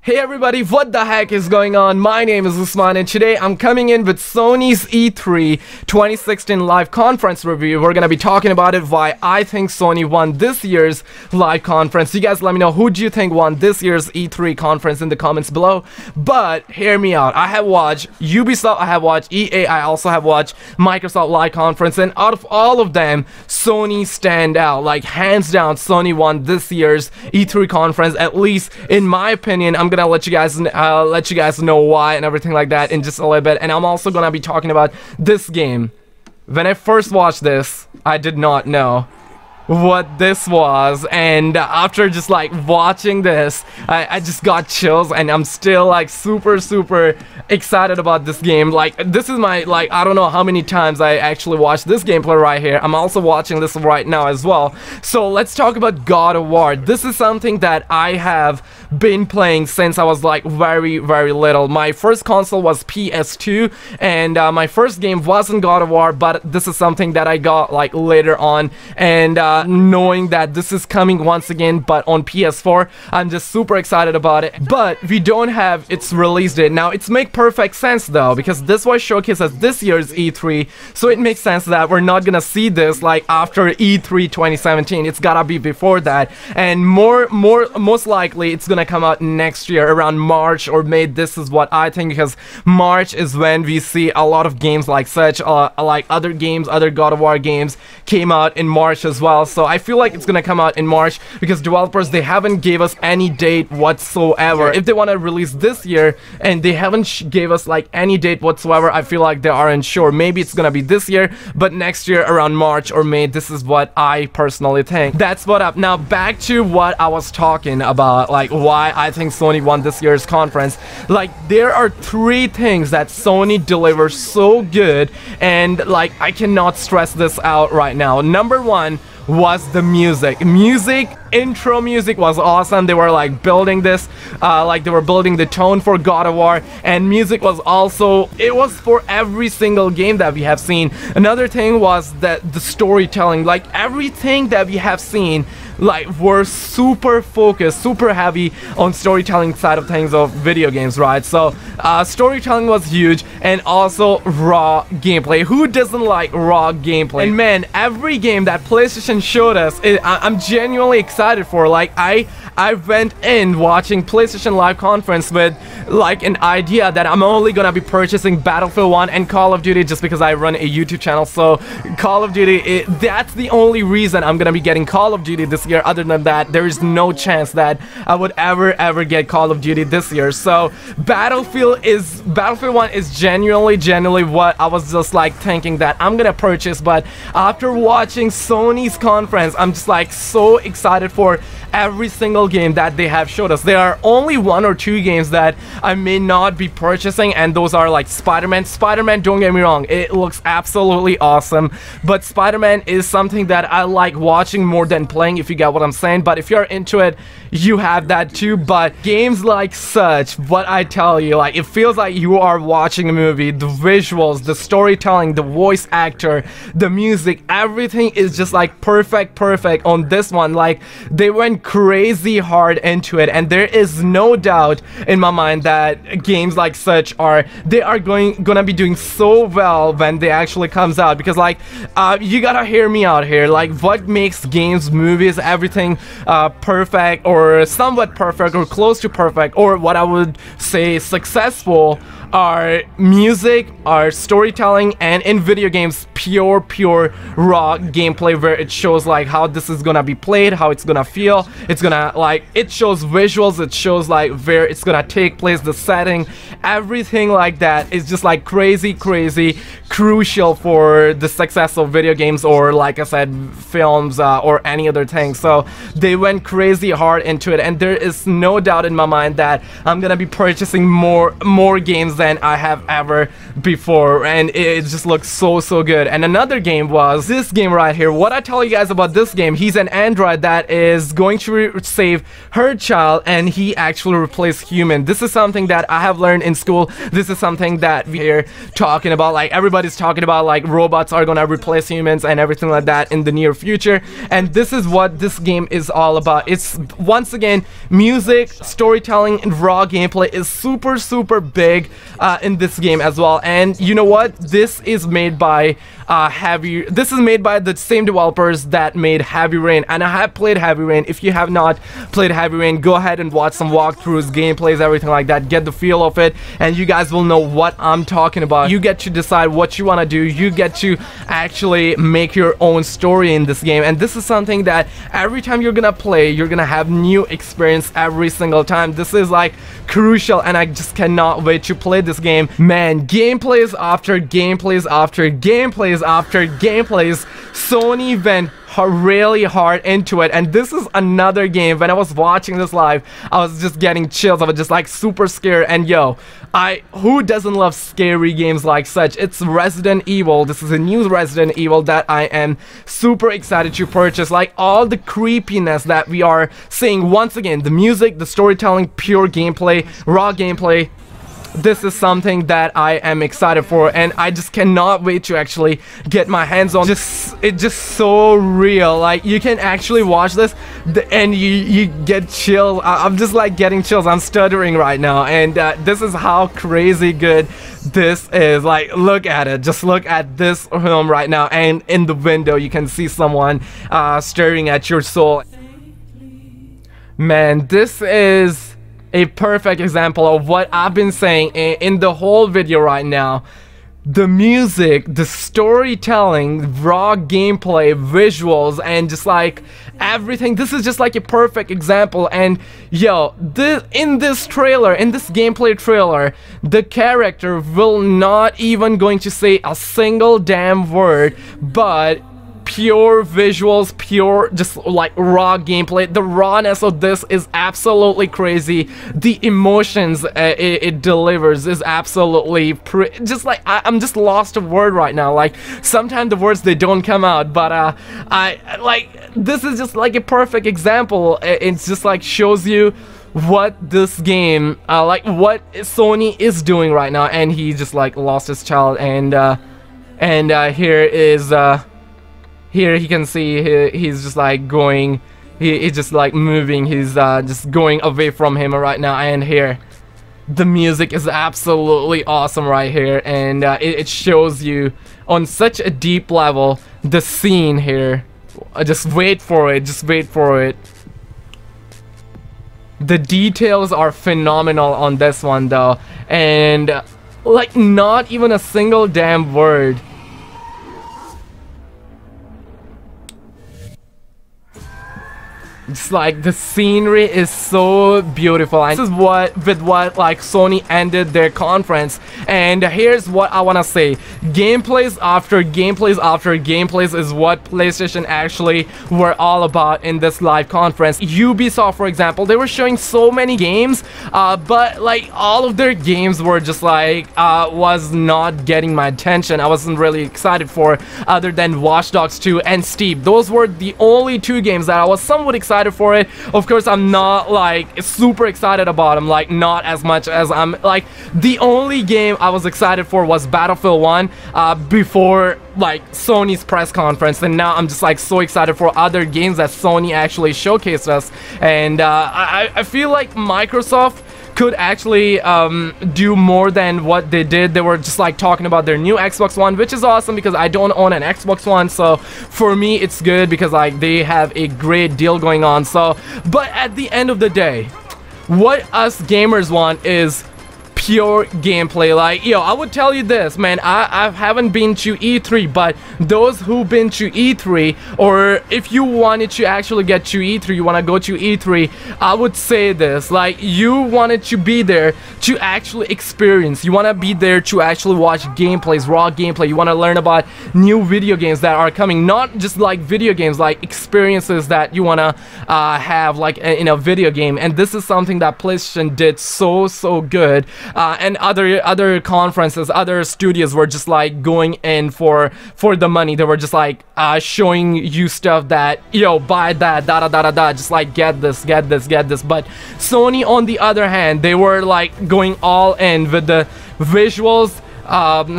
Hey everybody, what the heck is going on? My name is Usman and today I'm coming in with Sony's E3 2016 live conference review. We're gonna be talking about it, why I think Sony won this year's live conference. You guys let me know who do you think won this year's E3 conference in the comments below. But hear me out, I have watched Ubisoft, I have watched EA, I also have watched Microsoft live conference, and out of all of them, Sony stand out. Like hands down, Sony won this year's E3 conference, at least in my opinion. I'm gonna let you guys know why and everything like that in just a little bit, and I'm also gonna be talking about this game. When I first watched this, I did not know what this was, and after just like watching this, I just got chills, and I'm still like super excited about this game. Like this is my, like, I don't know how many times I actually watched this gameplay right here. I'm also watching this right now as well. So let's talk about God of War. This is something that I have been playing since I was like very little. My first console was PS2, and my first game wasn't God of War, but this is something that I got like later on, and knowing that this is coming once again but on PS4, I'm just super excited about it. But we don't have its release date. Now it's make perfect sense though, because this was showcased at this year's E3, so it makes sense that we're not gonna see this like after E3 2017. It's gotta be before that, and most likely it's gonna come out next year around March or May. This is what I think, because March is when we see a lot of games like such, like other games, other God of War games came out in March as well. So I feel like it's gonna come out in March because developers, they haven't gave us any date whatsoever. If they want to release this year and they haven't gave us like any date whatsoever, I feel like they aren't sure. Maybe it's gonna be this year, but next year around March or May. This is what I personally think. That's what up. Now back to what I was talking about, like why I think Sony won this year's conference. Like there are three things that Sony delivers so good, and like I cannot stress this out right now. Number one was the music. Intro music was awesome. They were like building this, like they were building the tone for God of War, and music was also, it was for every single game that we have seen. Another thing was that the storytelling, like everything that we have seen, like were super focused, super heavy on storytelling side of things of video games, right? So storytelling was huge, and also raw gameplay. Who doesn't like raw gameplay? And man, every game that PlayStation showed us, I'm genuinely excited for. Like I went in watching PlayStation live conference with like an idea that I'm only gonna be purchasing Battlefield 1 and Call of Duty just because I run a YouTube channel. So Call of Duty, that's the only reason I'm gonna be getting Call of Duty this year. Other than that, there is no chance that I would ever get Call of Duty this year. So Battlefield 1 is genuinely what I was just like thinking that I'm gonna purchase. But after watching Sony's conference, I'm just like so excited for every single game that they have showed us. There are only one or two games that I may not be purchasing, and those are like Spiderman, don't get me wrong, it looks absolutely awesome, but Spiderman is something that I like watching more than playing, if you get what I'm saying. But if you're into it, you have that too. But games like such, what I tell you, like it feels like you are watching a movie. The visuals, the storytelling, the voice actor, the music, everything is just like perfect on this one. Like they went crazy hard into it, and there is no doubt in my mind that games like such they are gonna be doing so well when they actually comes out, because like you gotta hear me out here. Like what makes games, movies, everything perfect, or somewhat perfect, or close to perfect, or what I would say successful, are music, are storytelling, and in video games pure raw gameplay, where it shows like how this is gonna be played, how it's gonna feel, it's gonna like, it shows visuals, it shows like where it's gonna take place, the setting, everything like that is just like crazy crucial for the success of video games, or like I said, films, or any other thing. So they went crazy hard into it, and there is no doubt in my mind that I'm gonna be purchasing more games than I have ever before, and it just looks so good. And another game was this game right here. What I tell you guys about this game, he's an android that is going to save her child, and he actually replaced human. This is something that I have learned in school. This is something that we're talking about, like everybody's talking about, like robots are gonna replace humans and everything like that in the near future. And this is what this game is all about. It's once again music, storytelling, and raw gameplay is super big in this game as well. And you know what, this is made by this is made by the same developers that made Heavy Rain, and I have played Heavy Rain. If you have not played Heavy Rain, go ahead and watch some walkthroughs, gameplays, everything like that, get the feel of it, and you guys will know what I'm talking about. You get to decide what you want to do. You get to actually make your own story in this game, and this is something that every time you're gonna play, you're gonna have new experience every single time. This is like crucial, and I just cannot wait to play this game. Man, gameplays after gameplays after gameplays after gameplays, Sony went really hard into it. And this is another game, when I was watching this live, I was just getting chills. I was just like super scared. And yo, who doesn't love scary games like such? It's Resident Evil. This is a new Resident Evil that I am super excited to purchase. Like all the creepiness that we are seeing, once again, the music, the storytelling, pure gameplay, raw gameplay. This is something that I am excited for, and I just cannot wait to actually get my hands on. It's just so real. Like you can actually watch this and you get chills. I'm just like getting chills. I'm stuttering right now, and this is how crazy good this is. Like look at it, just look at this film right now, and in the window you can see someone staring at your soul. Man, this is a perfect example of what I've been saying in the whole video right now. The music, the storytelling, raw gameplay, visuals, and just like everything. This is just like a perfect example. And yo, in this trailer, in this gameplay trailer, the character will not even going to say a single damn word, but pure visuals, pure just like raw gameplay. The rawness of this is absolutely crazy. The emotions it delivers is absolutely just like I'm just lost of word right now. Like sometimes the words, they don't come out, but I like, this is just like a perfect example. It's just like shows you what this game like what Sony is doing right now. And he just like lost his child, and here is here you can see he's just like going, he's just like moving, he's just going away from him right now. And here the music is absolutely awesome right here, and it shows you on such a deep level the scene here. Just wait for it, just wait for it. The details are phenomenal on this one though, and like not even a single damn word. It's like the scenery is so beautiful, and this is what like Sony ended their conference. And here's what I want to say: gameplays after gameplays after gameplays is what PlayStation actually were all about in this live conference. Ubisoft, for example, they were showing so many games, but like all of their games were just like was not getting my attention. I wasn't really excited for, other than Watch Dogs 2 and Steep. Those were the only two games that I was somewhat excited for it. Of course, I'm not like super excited about them, like not as much as I'm like, the only game I was excited for was Battlefield 1 before like Sony's press conference, and now I'm just like so excited for other games that Sony actually showcased us. And I feel like Microsoft could actually do more than what they did. They were just like talking about their new Xbox One, which is awesome because I don't own an Xbox One, so for me it's good because like they have a great deal going on. So but at the end of the day, what us gamers want is pure gameplay. Like, yo, I would tell you this, man, I haven't been to E3, but those who've been to E3, or if you wanted to actually get to E3, you want to go to E3, I would say this, like, you wanted to be there to actually experience, you want to be there to actually watch gameplays, raw gameplay, you want to learn about new video games that are coming, not just like video games, like experiences that you want to have like in a video game. And this is something that PlayStation did so good. and other conferences, other studios were just like going in for the money. They were just like showing you stuff that, yo, buy that, da da da da da, just like get this, get this, get this. But Sony, on the other hand, they were like going all in with the visuals,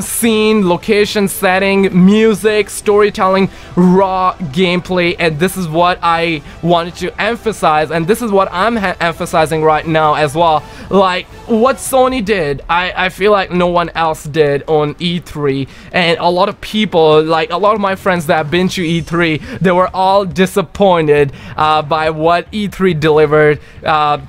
scene, location, setting, music, storytelling, raw gameplay, and this is what I wanted to emphasize, and this is what I'm emphasizing right now as well. Like what Sony did, I feel like no one else did on E3, and a lot of people, like a lot of my friends that have been to E3, they were all disappointed by what E3 delivered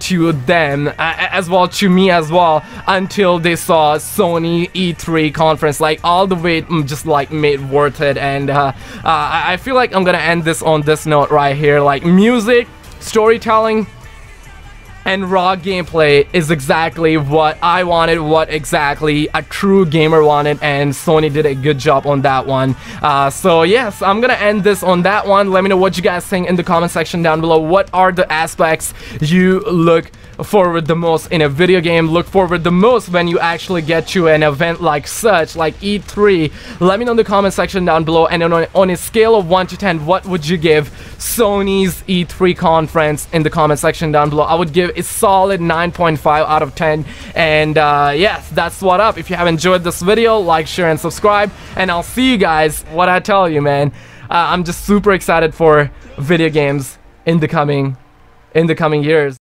to them, as well to me as well, until they saw Sony E3 conference. Like all the wait just like made worth it. And I feel like I'm gonna end this on this note right here. Like music, storytelling, and raw gameplay is exactly what I wanted, what exactly a true gamer wanted, and Sony did a good job on that one. So yes, I'm gonna end this on that one. Let me know what you guys think in the comment section down below. What are the aspects you look forward the most in a video game, look forward the most when you actually get to an event like such, like E3? Let me know in the comment section down below. And on a scale of 1 to 10, what would you give Sony's E3 conference in the comment section down below? I would give a solid 9.5 out of 10. And yes, that's what up. If you have enjoyed this video, like, share, and subscribe, and I'll see you guys. What I tell you, man, I'm just super excited for video games in the coming years.